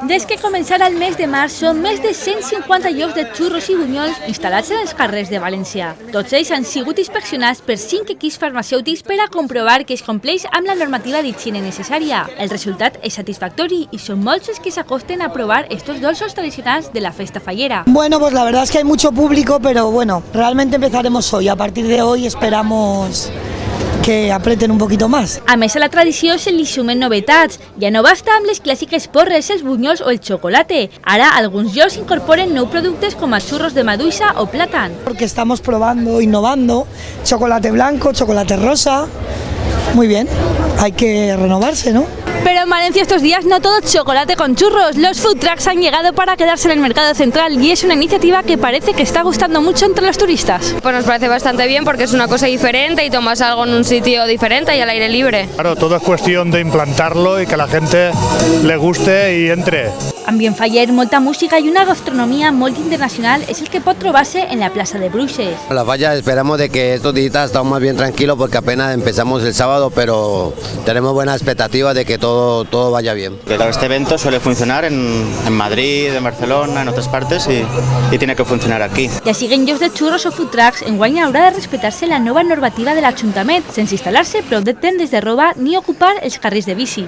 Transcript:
Des que començarà el mes de març són més de 150 llocs de xurros i bunyols instal·lats en els carrers de València. Tots ells han sigut inspeccionats per 5 equips farmacèutics per a comprovar que es compleix amb la normativa d'higiene necessària. El resultat és satisfactori i són molts els que s'acosten a provar estos dolços tradicionals de la festa fallera. Bueno, pues la verdad es que hay mucho público, pero bueno, realmente empezaremos hoy. A partir de hoy esperamos que apreten un poquito más. A més, a la tradició se li sumen novetats. Ja no basta amb les clàssiques porres, els bunyols o el xocolate. Ara, alguns llocs incorporen nous productes com a xurros de maduixa o plàtan. Porque estamos probando, innovando, chocolate blanco, chocolate rosa. Muy bien, hay que renovarse, ¿no? Pero en Valencia estos días no todo chocolate con churros. Los food trucks han llegado para quedarse en el mercado central y es una iniciativa que parece que está gustando mucho entre los turistas. Pues nos parece bastante bien porque es una cosa diferente y tomas algo en un sitio diferente y al aire libre. Claro, todo es cuestión de implantarlo y que a la gente le guste y entre. Ambient faller, molta música y una gastronomía molt internacional es el que pot trobar-se en la plaza de Bruixes. La falla esperamos de que estos días estamos más bien tranquilos porque apenas empezamos el sábado, pero tenemos buena expectativa de que todo vaya bien. Este evento suele funcionar en Madrid, en Barcelona, en otras partes y tiene que funcionar aquí. Ja siguen llocs de xurros o food trucks, enguany haurà de respectar-se la nova normativa de l'Ajuntament, sense instal·lar-se prou de tendes de roba ni ocupar els carrers de bici.